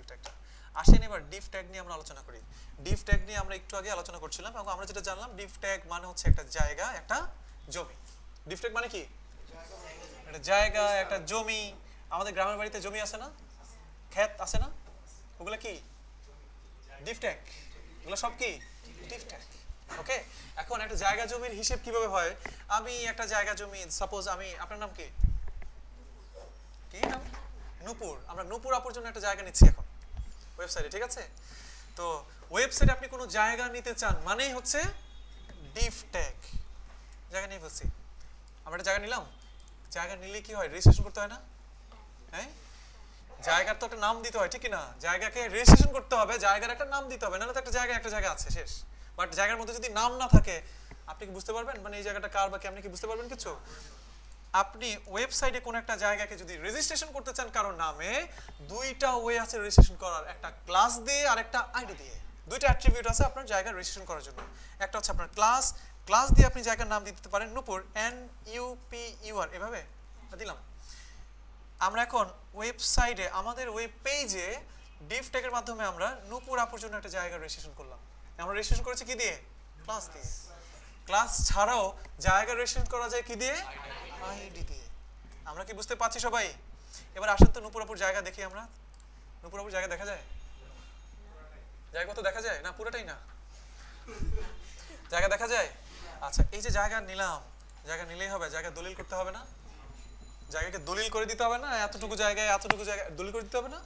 ট্যাগটা। আসেন এবার ডিফ ট্যাগ নিয়ে আমরা আলোচনা করি। ডিফ ট্যাগ নিয়ে আমরা একটু আগে আলোচনা করছিলাম এবং আমরা যেটা জানলাম ডিফ ট্যাগ মানে হচ্ছে একটা জায়গা, একটা জমি। ডিফ ট্যাগ মানে কি? একটা জায়গা, একটা জমি। আমাদের গ্রামের বাড়িতে জমি আছে না, ক্ষেত আছে না, ওগুলো কি ডিফ ট্যাগ। এগুলো সব কি ডিফ ট্যাগ। ওকে, এখন একটা জায়গা জমির হিসেব কিভাবে হয়? আমি একটা জায়গা জমি, সাপোজ আমি, আপনার নাম কি? কি নাম? নূপুর। আমরা নূপুর আপুর জন্য একটা জায়গা নিচ্ছি এখন ওয়েবসাইটে, ঠিক আছে? তো ওয়েবসাইটে আপনি কোনো জায়গা নিতে চান মানেই হচ্ছে ডিফ ট্যাগ। জায়গা নিয়ে ফেলছি, আমরা একটা জায়গা নিলাম। জায়গা নিলে কি হয়? রেজিস্ট্রেশন করতে হয় না? হ্যাঁ, জায়গার তো একটা নাম দিতে হয়, ঠিক না? জায়গাকে রেজিস্ট্রেশন করতে হবে, জায়গার একটা নাম দিতে হবে, নাহলে তো একটা জায়গা আছে, শেষ। বাট জায়গার মধ্যে যদি নাম না থাকে আপনি কি বুঝতে পারবেন মানে এই জায়গাটা কার বা কি? আপনি কি বুঝতে পারবেন কিছু? আপনি ওয়েবসাইটে কোন একটা জায়গাকে যদি রেজিস্ট্রেশন করতে চান কারোর নামে, দুইটা ওয়ে আছে রেজিস্ট্রেশন করার, একটা ক্লাস দিয়ে আর একটা আইডি দিয়ে। দুইটা অ্যাট্রিবিউট আছে আপনার জায়গা রেজিস্ট্রেশন করার জন্য। একটা হচ্ছে আপনার ক্লাস দিয়ে আপনি জায়গার নাম দিতে পারেন নূপুর, NUPUR, এভাবে দিলাম। আমরা এখন ওয়েবসাইটে, আমাদের ওয়েব পেজে ডিফ ট্যাগের মাধ্যমে আমরা নূপুর আপুর জন্য একটা জায়গা রেজিস্ট্রেশন করলাম। আমরা রেজিস্ট্রেশন করেছি কি দিয়ে? ক্লাস দিয়ে। ক্লাস ছাড়াও জায়গা রেজিস্ট্রেশন করা যায় কি দিয়ে? আইডি দিয়ে। আমরা কি বুঝতে পারছি সবাই? এবার আসেন তো নূপুর আপুর জায়গা দেখি আমরা। নূপুর আপুর জায়গা দেখা যায়? জায়গা তো দেখা যায় না, পুরোটাই না, জায়গা দেখা যায়। আচ্ছা, এই যে জায়গা নিলাম, জায়গা নিলেই হবে? জায়গা দলিল করতে হবে না? জায়গাকে দলিল করে দিতে হবে না? এতটুকু জায়গায় দলিল করে দিতে হবে না?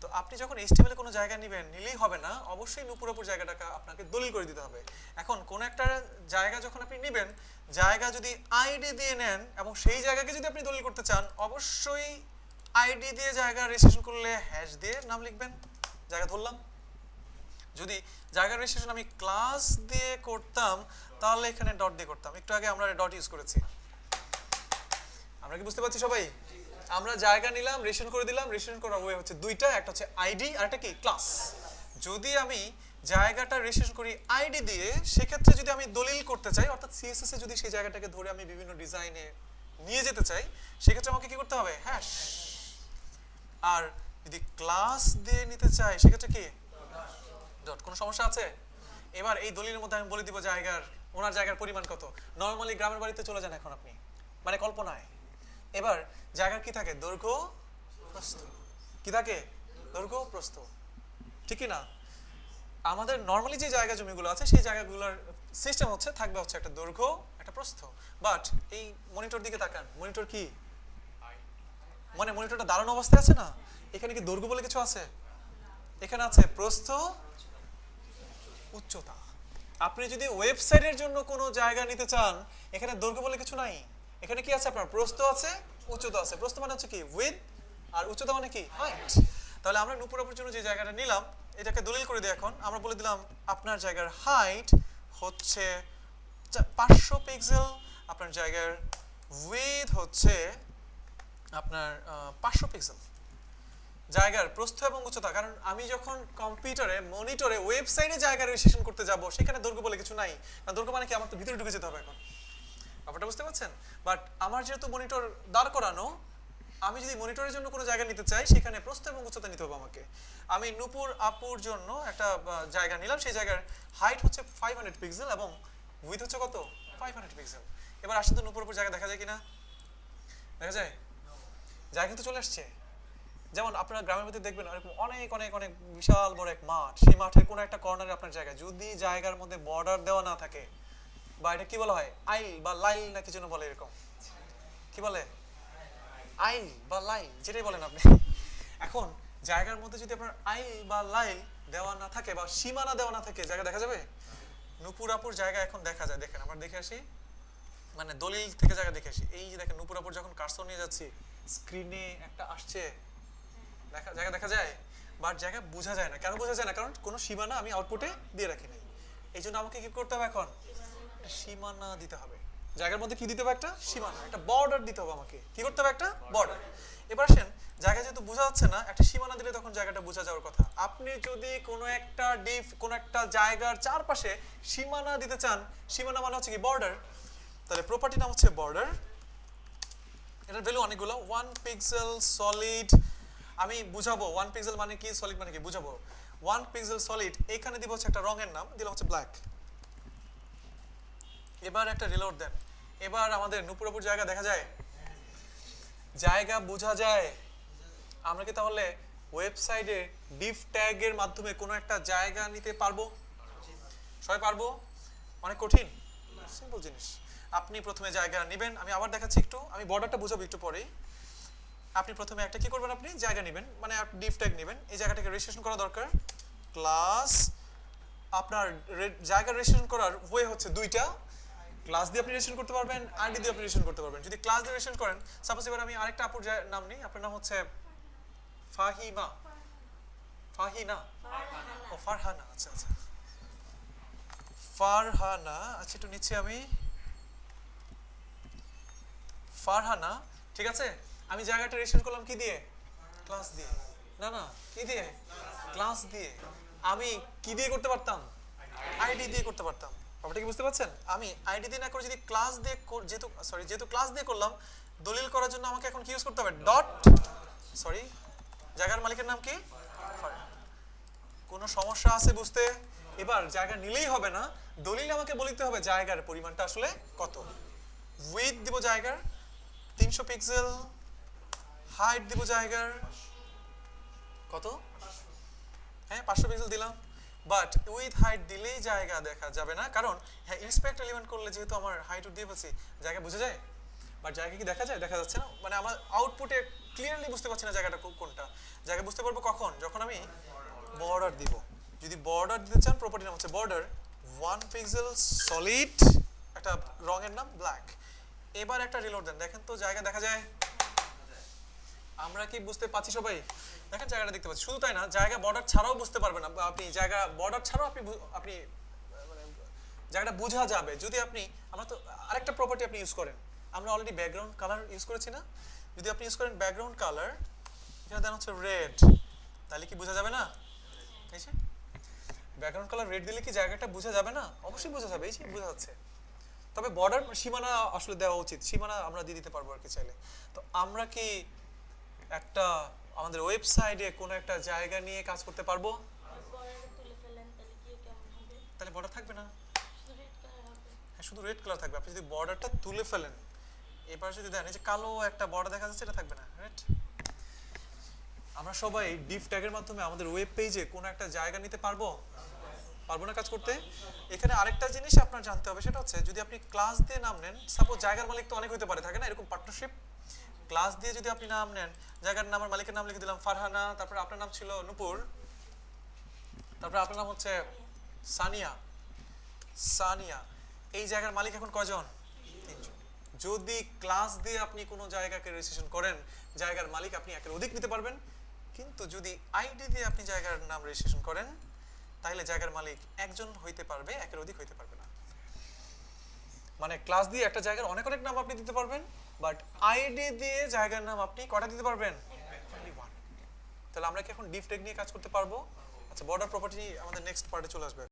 তো আপনি যখন HTML এ কোনো জায়গা নেবেন, নিলেই হবে না, অবশ্যই নূপুর জায়গাটাকে আপনাকে দলিল করে দিতে হবে। এখন কোন একটা জায়গা যখন আপনি নেবেন, জায়গা যদি আইডি দিয়ে নেন এবং সেই জায়গাকে যদি আপনি দলিল করতে চান, অবশ্যই আইডি দিয়ে জায়গা রেজিস্ট্রেশন করলে হ্যাশ দিয়ে নাম লিখবেন, জায়গা ধরলাম। যদি জায়গা রেজিস্ট্রেশন আমি ক্লাস দিয়ে করতাম তাহলে এখানে ডট দিয়ে করতাম। একটু আগে আমরা ডট ইউজ করেছি। আমরা কি বুঝতে পারছি সবাই? আমরা জায়গা নিলাম, রেজিস্ট্রেশন করে দিলাম। রেজিস্ট্রেশন করার ওয়ে হচ্ছে দুইটা, একটা হচ্ছে আইডি আর একটা কি ক্লাস। যদি আমি জায়গাটা রেজিস্ট্রেশন করি আইডি দিয়ে, সেক্ষেত্রে যদি আমি দলিল করতে চাই, অর্থাৎ CSS এ যদি সেই জায়গাটাকে ধরে আমি বিভিন্ন ডিজাইনে নিয়ে যেতে চাই, সেক্ষেত্রে আমাকে কি করতে হবে? হ্যাশ। আর যদি ক্লাস দিয়ে নিতে চাই সেক্ষেত্রে কি ডট। কোনো সমস্যা আছে? এবার এই দলিলের মধ্যে আমি বলে দিব জায়গার, ওনার জায়গার পরিমাণ কত। নরমালি গ্রামের বাড়িতে চলে যান এখন আপনি, মানে কল্পনায়। এবার জায়গার কি থাকে? দৈর্ঘ্য প্রস্থ। কি থাকে? দৈর্ঘ্য প্রস্থ, ঠিক না? আমাদের নরমালি যে জায়গা জমিগুলো আছে সেই জায়গাগুলোর সিস্টেম হচ্ছে থাকবে হচ্ছে একটা দৈর্ঘ্য, একটা প্রস্থ। বাট এই মনিটর দিকে তাকান, মনিটর কি মানে মনিটরটা দাঁড়ানো অবস্থায় আছে না? এখানে কি দৈর্ঘ্য বলে কিছু আছে? এখানে আছে প্রস্থ, উচ্চতা। আপনি যদি ওয়েবসাইটের জন্য কোনো জায়গা নিতে চান, এখানে দৈর্ঘ্য বলে কিছু নাই। এখানে কি আছে? আপনার প্রস্থ আছে, উচ্চতা আছে। প্রস্থ মানে হচ্ছে কি উইডথ, আর উচ্চতা মানে কি হাইট। তাহলে আমরা নূপুর আপুর জন্য যে জায়গাটা নিলাম, এটাকে দলিল করে দিই। এখন আমরা বলে দিলাম আপনার জায়গার হাইট হচ্ছে 500 পিক্সেল, আপনার জায়গার উইডথ হচ্ছে আপনার 500 পিক্সেল। জায়গার প্রস্থ এবং উচ্চতা, কারণ আমি যখন কম্পিউটারে মনিটরে ওয়েবসাইটে জায়গা রেজিস্ট্রেশন করতে যাব, সেখানে দৈর্ঘ্য বলে কিছু নাই। কারণ দৈর্ঘ্য মানে কি? আমার তো ভিতরে ঢুকে যেতে হবে এখন। ব্যাপারটা বুঝতে পারছেন? বাট আমার যেহেতু মনিটর দাঁড় করানো, আমি যদি মনিটরের জন্য কোনো জায়গা নিতে চাই, সেখানে প্রস্থ এবং উচ্চতা নিতে হবে আমাকে। আমি নূপুর আপুর জন্য একটা জায়গা নিলাম, সেই জায়গার হাইট হচ্ছে 500 পিক্সেল এবং উইডথ হচ্ছে কত? 500 পিক্সেল। এবার আসলে তো নূপুর আপুর জায়গা দেখা যায় কিনা? দেখা যায়? জায়গা কিন্তু চলে আসছে। যেমন আপনারা গ্রামের মধ্যে দেখবেন এরকম অনেক অনেক অনেক বিশাল বড় এক মাঠ, সেই মাঠের কোনো একটা কর্নারে আপনার জায়গা, যদি জায়গার মধ্যে বর্ডার দেওয়া না থাকে, বা এটা কি বলা হয়, আইল বা লাইল না কি যেন বলে, এরকম কি বলে, আইল বা লাইল, যেটাই বলেন আপনি। এখন জায়গার মধ্যে যদি আপনার আইল বা লাইল দেওয়া না থাকে বা সীমানা দেওয়া না থাকে, জায়গা দেখা যাবে? নূপুর আপুর জায়গা এখন দেখা যায়। দেখেন, আমরা দেখে আসি, মানে দলিল থেকে জায়গা দেখে আসি। এই যে দেখেন, নূপুর আপুর যখন কার্সর নিয়ে যাচ্ছি, স্ক্রিনে একটা আসছে, জায়গা দেখা যায়, বাট জায়গা বোঝা যায় না। কেন বোঝা যায় না? কারণ কোনো সীমানা আমি আউটপুটে দিয়ে রাখি নাই। এই জন্য আমাকে কি করতে হবে? এখন সীমানা দিতে হবে। জায়গার মধ্যে কি দিতে হবে? একটা সীমানা, একটা বর্ডার দিতে হবে আমাকে। কি করতে হবে? একটা বর্ডার। এবার আসেন, জায়গা যেহেতু বোঝা যাচ্ছে না, একটা সীমানা দিলে তখন জায়গাটা বোঝা যাওয়ার কথা। আপনি যদি কোনো একটা কোনো একটা জায়গার চারপাশে সীমানা দিতে চান, সীমানা মানে হচ্ছে কি বর্ডার, তাহলে প্রপার্টি নাম হচ্ছে বর্ডার। এটার ভ্যালু অনেকগুলো, 1 পিক্সেল সলিড। আমি বুঝাবো 1 পিক্সেল মানে কি, সলিড মানে কি বুঝাবো। 1 পিক্সেল সলিড, এখানে দিব হচ্ছে একটা রঙের নাম, দিলাম হচ্ছে ব্ল্যাক। এবার একটা রিলোড দেন। এবার আমাদের নুপুর জায়গা দেখা যায়, জায়গা বোঝা যায়। আমরা কি তাহলে ওয়েবসাইটে ডিভ ট্যাগের মাধ্যমে কোনো একটা জায়গা নিতে পারবো? সবাই পারবো? অনেক কঠিন? সিম্পল জিনিস। আপনি প্রথমে জায়গা নেবেন, আমি আবার দেখাচ্ছি একটু, আমি বর্ডারটা বুঝাবো একটু পরেই। আপনি প্রথমে একটা কি করবেন, আপনি জায়গা নেবেন, মানে ডিভ ট্যাগ নেবেন। এই জায়গাটাকে রেজিস্ট্রেশন করা দরকার। ক্লাস, আপনার জায়গা রেজিস্ট্রেশন করার ওয়ে হচ্ছে দুইটা। ক্লাস দিয়ে আপনি রেজিস্ট্রেশন করতে পারবেন, আইডি দিয়ে আপনি রেজিস্ট্রেশন করতে পারবেন। যদি ক্লাস দিয়ে রেজিস্ট্রেশন করেন, সাপোজ এবার আমি আরেকটা আপুর নাম নিই, আপনার নাম হচ্ছে ফাহিমা, ফাহিনা, ও ফারহানা, আচ্ছা আচ্ছা ফারহানা, আচ্ছা একটু নিচ্ছি আমি, ফারহানা, ঠিক আছে। আমি জায়গাটা রেজিস্ট্রেশন করলাম কি দিয়ে? ক্লাস দিয়ে। না না, কি দিয়ে? ক্লাস দিয়ে। আমি কি দিয়ে করতে পারতাম? আইডি দিয়ে করতে পারতাম। ব্যাপারটা কি বুঝতে পারছেন? আমি আইডি দিয়ে না করে যদি ক্লাস দিয়ে, যেহেতু ক্লাস দিয়ে করলাম, দলিল করার জন্য আমাকে এখন কি ইউজ করতে হবে? ডট, জায়গার মালিকের নাম কি? কোনো সমস্যা আছে বুঝতে? এবার জায়গা নিলেই হবে না, দলিলে আমাকে বলতে হবে জায়গার পরিমাণটা আসলে কত। উইথ দিব জায়গার 300 পিক্সেল, হাইট দিব জায়গার কত? হ্যাঁ 500 পিক্সেল দিলাম। বাট উইথ হাইট দিলেই জায়গা দেখা যাবে না, কারণ হ্যাঁ ইন্সপেক্ট এলিমেন্ট করলে যেহেতু আমার হাইট দিয়ে বলছি, জায়গা বোঝা যায়। বাট জায়গা কি দেখা যায়? দেখা যাচ্ছে না, মানে আমার আউটপুটে ক্লিয়ারলি বুঝতে পারছি না জায়গাটা কোনটা। জায়গা বুঝতে পারবো কখন? যখন আমি বর্ডার দিব। যদি বর্ডার দিতে চান, প্রপার্টি নাম হচ্ছে বর্ডার, 1 পিক্সেল সলিড, একটা রঙের নাম ব্ল্যাক। এবার একটা রিলোড দেন, দেখেন তো জায়গা দেখা যায়? আমরা কি বুঝতে পাচ্ছি সবাই? দেখেন জায়গাটা দেখতে পাচ্ছি। শুধু তাই না, জায়গা বর্ডার ছাড়াও বুঝতে পারবেন আপনি, জায়গা বর্ডার ছাড়াও আপনি মানে জায়গাটা বোঝা যাবে যদি আপনি, আমরা তো আরেকটা প্রপার্টি আপনি ইউজ করেন, আমরা অলরেডি ব্যাকগ্রাউন্ড কালার ইউজ করেছি না? যদি আপনি ইউজ করেন ব্যাকগ্রাউন্ড কালার, এখানে দেন হচ্ছে রেড, তাহলে কি বোঝা যাবে না? এই যে ব্যাকগ্রাউন্ড কালার রেড দিলে কি জায়গাটা বোঝা যাবে না? অবশ্যই বোঝা যাবে, এই যে বোঝা যাচ্ছে। তবে বর্ডার সীমানা আসলে দেওয়া উচিত, সীমানা আমরা দিয়ে দিতে পারবো আর কি চাইলে। তো আমরা কি একটা আমাদের ওয়েবসাইটে কোনো একটা জায়গা নিয়ে কাজ করতে পারবো? তাহলে বর্ডার থাকবে না, হ্যাঁ শুধু রেড কালার থাকবে। আপনি যদি বর্ডারটা তুলে ফেলেন, এবার যদি দেন এই যে কালো একটা বর্ডার দেখা যাচ্ছে, এটা থাকবে না, রাইট? আমরা সবাই ডিভ ট্যাগের মাধ্যমে আমাদের ওয়েব পেজে কোনো একটা জায়গা নিতে পারবো? পারবো না কাজ করতে? এখানে আরেকটা জিনিস আপনার জানতে হবে, সেটা হচ্ছে যদি আপনি ক্লাস দিয়ে নাম নেন, সাপোজ জায়গার মালিক তো অনেক হতে পারে, থাকে না এরকম পার্টনারশিপ। ক্লাস দিয়ে যদি আপনি নাম নেন, জায়গার নামের মালিকের নাম লিখে দিলাম ফারহানা, তারপর আপনার নাম ছিল নূপুর, তারপর আপনার নাম হচ্ছে সানিয়া, সানিয়া। এই জায়গার মালিক এখন কয়জন? 3 জন। যদি ক্লাস দিয়ে আপনি কোনো জায়গাকে রেজিস্ট্রেশন করেন, জায়গার মালিক আপনি একের অধিক নিতে পারবেন। কিন্তু যদি আইডি দিয়ে আপনি জায়গার নাম রেজিস্ট্রেশন করেন, তাহলে জায়গার মালিক একজন হইতে পারবে, একের অধিক হইতে পারবে না। মানে ক্লাস দিয়ে একটা জায়গার অনেক অনেক নাম আপনি দিতে পারবেন, বাট আইডি দিয়ে জায়গার নাম আপনি কয়টা দিতে পারবেন? only one। তাহলে আমরা কি এখন ডিভ ট্যাগ নিয়ে কাজ করতে পারবো? আচ্ছা, বর্ডার প্রপার্টি আমাদের নেক্সট পার্টে চলে আসবে।